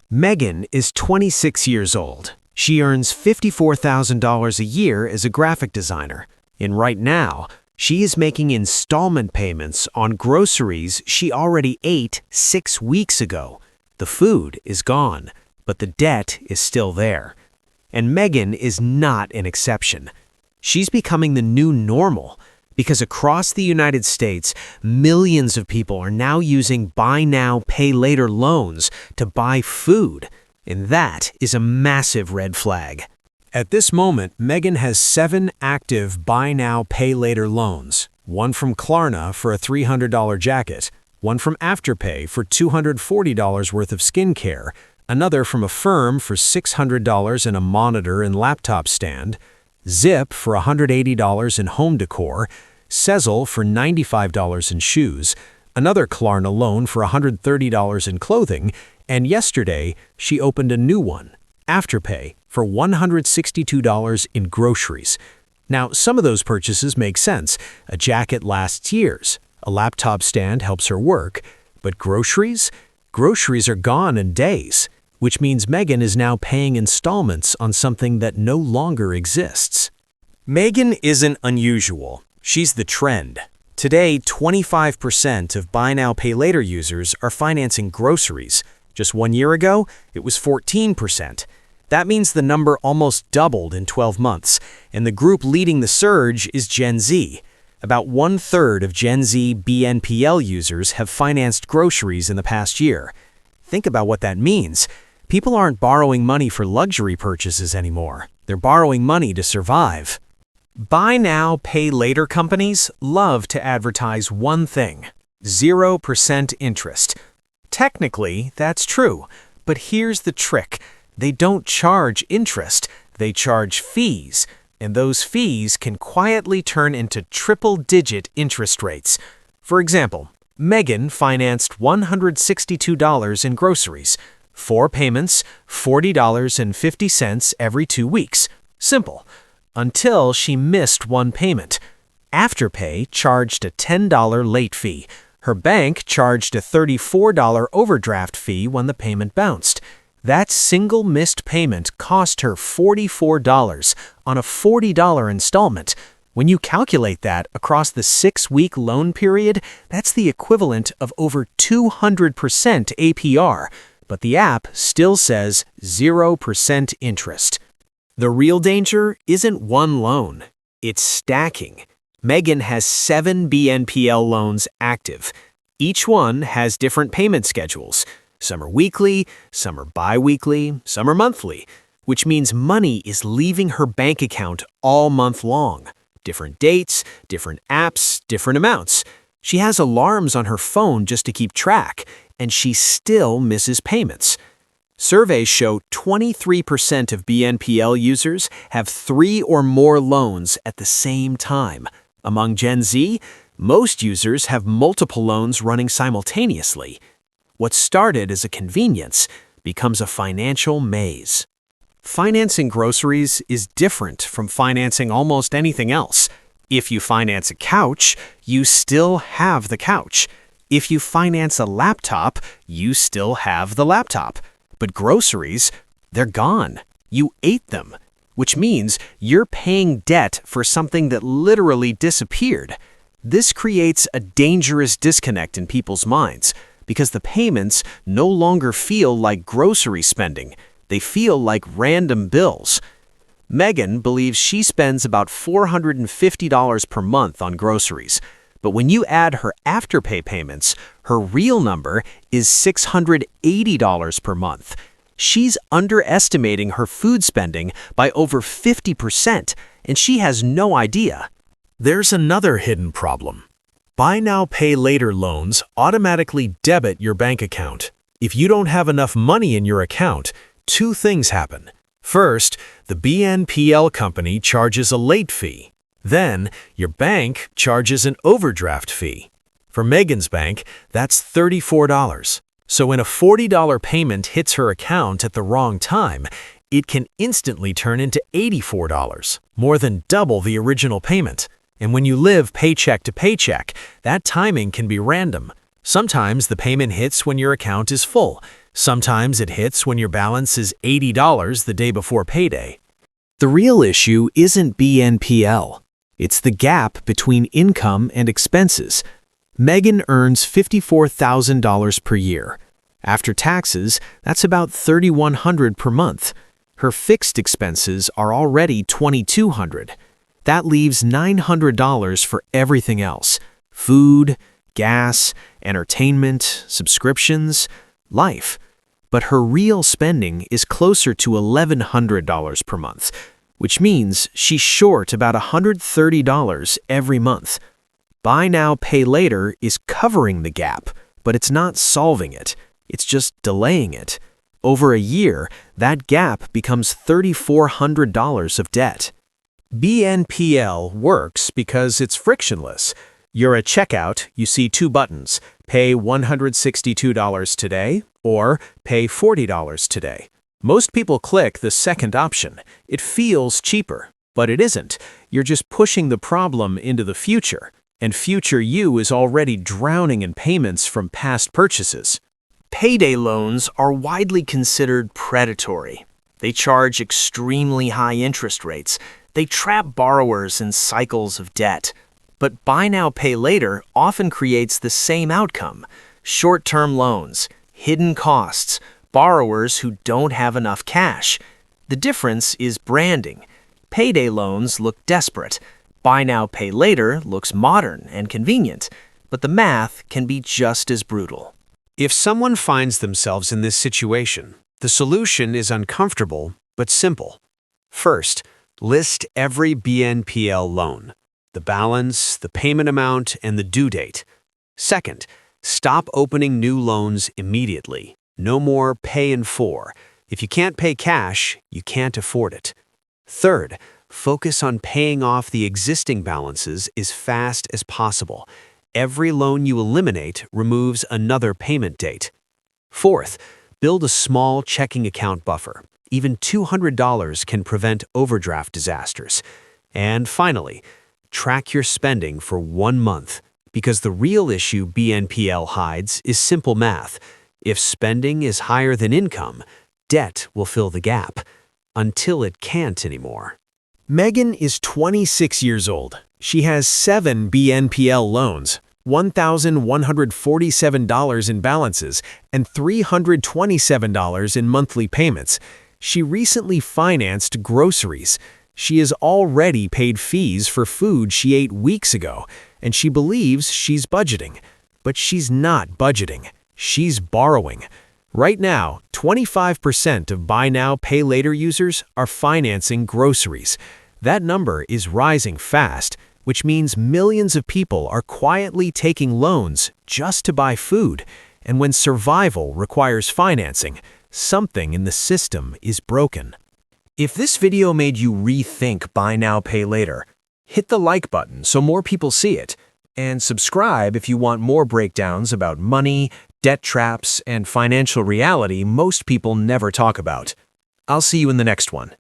Megan is 26 years old. She earns $54,000 a year as a graphic designer. And right now, she is making installment payments on groceries she already ate 6 weeks ago. The food is gone, but the debt is still there. And Megan is not an exception. She's becoming the new normal because across the United States, millions of people are now using buy now, pay later loans to buy food. And that is a massive red flag. At this moment, Megan has 7 active buy now, pay later loans. One from Klarna for a $300 jacket, one from Afterpay for $240 worth of skincare, another from Affirm for $600 in a monitor and laptop stand, Zip for $180 in home decor, Sezzle for $95 in shoes, another Klarna loan for $130 in clothing, and yesterday she opened a new one, Afterpay, for $162 in groceries. Now, some of those purchases make sense. A jacket lasts years, a laptop stand helps her work, but groceries? Groceries are gone in days, which means Megan is now paying installments on something that no longer exists. Megan isn't unusual. She's the trend. Today, 25% of buy now, pay later users are financing groceries. Just 1 year ago, it was 14%. That means the number almost doubled in 12 months, and the group leading the surge is Gen Z. About 1/3 of Gen Z BNPL users have financed groceries in the past year. Think about what that means. People aren't borrowing money for luxury purchases anymore. They're borrowing money to survive. Buy now, pay later companies love to advertise one thing: 0% interest. Technically, that's true, but here's the trick. They don't charge interest, they charge fees, and those fees can quietly turn into triple-digit interest rates. For example, Megan financed $162 in groceries. 4 payments, $40.50 every 2 weeks. Simple. Until she missed one payment. Afterpay charged a $10 late fee. Her bank charged a $34 overdraft fee when the payment bounced. That single missed payment cost her $44 on a $40 installment. When you calculate that across the 6-week loan period, that's the equivalent of over 200% APR. But the app still says 0% interest. The real danger isn't one loan, it's stacking. Megan has 7 BNPL loans active. Each one has different payment schedules. Some are weekly, some are bi-weekly, some are monthly, which means money is leaving her bank account all month long. Different dates, different apps, different amounts. She has alarms on her phone just to keep track, and she still misses payments. Surveys show 23% of BNPL users have 3 or more loans at the same time. Among Gen Z, most users have multiple loans running simultaneously. What started as a convenience becomes a financial maze. Financing groceries is different from financing almost anything else. If you finance a couch, you still have the couch. If you finance a laptop, you still have the laptop. But groceries, they're gone. You ate them, which means you're paying debt for something that literally disappeared. This creates a dangerous disconnect in people's minds because the payments no longer feel like grocery spending. They feel like random bills. Megan believes she spends about $450 per month on groceries. But when you add her Afterpay payments, her real number is $680 per month. She's underestimating her food spending by over 50%, and she has no idea. There's another hidden problem. Buy now, pay later loans automatically debit your bank account. If you don't have enough money in your account, 2 things happen. First, the BNPL company charges a late fee. Then, your bank charges an overdraft fee. For Megan's bank, that's $34. So when a $40 payment hits her account at the wrong time, it can instantly turn into $84, more than double the original payment. And when you live paycheck to paycheck, that timing can be random. Sometimes the payment hits when your account is full. Sometimes it hits when your balance is $80 the day before payday. The real issue isn't BNPL. It's the gap between income and expenses. Megan earns $54,000 per year. After taxes, that's about $3,100 per month. Her fixed expenses are already $2,200. That leaves $900 for everything else: food, gas, entertainment, subscriptions, life. But her real spending is closer to $1,100 per month, which means she's short about $130 every month. Buy now, pay later is covering the gap, but it's not solving it. It's just delaying it. Over a year, that gap becomes $3,400 of debt. BNPL works because it's frictionless. You're at checkout, you see two buttons: pay $162 today or pay $40 today. Most people click the second option. It feels cheaper, but it isn't. You're just pushing the problem into the future, and future you is already drowning in payments from past purchases. Payday loans are widely considered predatory. They charge extremely high interest rates. They trap borrowers in cycles of debt. But buy now, pay later often creates the same outcome: short-term loans, hidden costs, borrowers who don't have enough cash. The difference is branding. Payday loans look desperate. Buy now, pay later looks modern and convenient, but the math can be just as brutal. If someone finds themselves in this situation, the solution is uncomfortable but simple. First, list every BNPL loan: the balance, the payment amount, and the due date. Second, stop opening new loans immediately. No more pay in four. If you can't pay cash, you can't afford it. Third, focus on paying off the existing balances as fast as possible. Every loan you eliminate removes another payment date. Fourth, build a small checking account buffer. Even $200 can prevent overdraft disasters. And finally, track your spending for 1 month, because the real issue BNPL hides is simple math. If spending is higher than income, debt will fill the gap until it can't anymore. Megan is 26 years old. She has 7 BNPL loans, $1,147 in balances, and $327 in monthly payments. She recently financed groceries. She has already paid fees for food she ate weeks ago, and she believes she's budgeting. But she's not budgeting. She's borrowing. Right now, 25% of Buy Now, Pay Later users are financing groceries. That number is rising fast, which means millions of people are quietly taking loans just to buy food. And when survival requires financing, something in the system is broken. If this video made you rethink Buy Now, Pay Later, hit the like button so more people see it, and subscribe if you want more breakdowns about money, debt traps, and financial reality most people never talk about. I'll see you in the next one.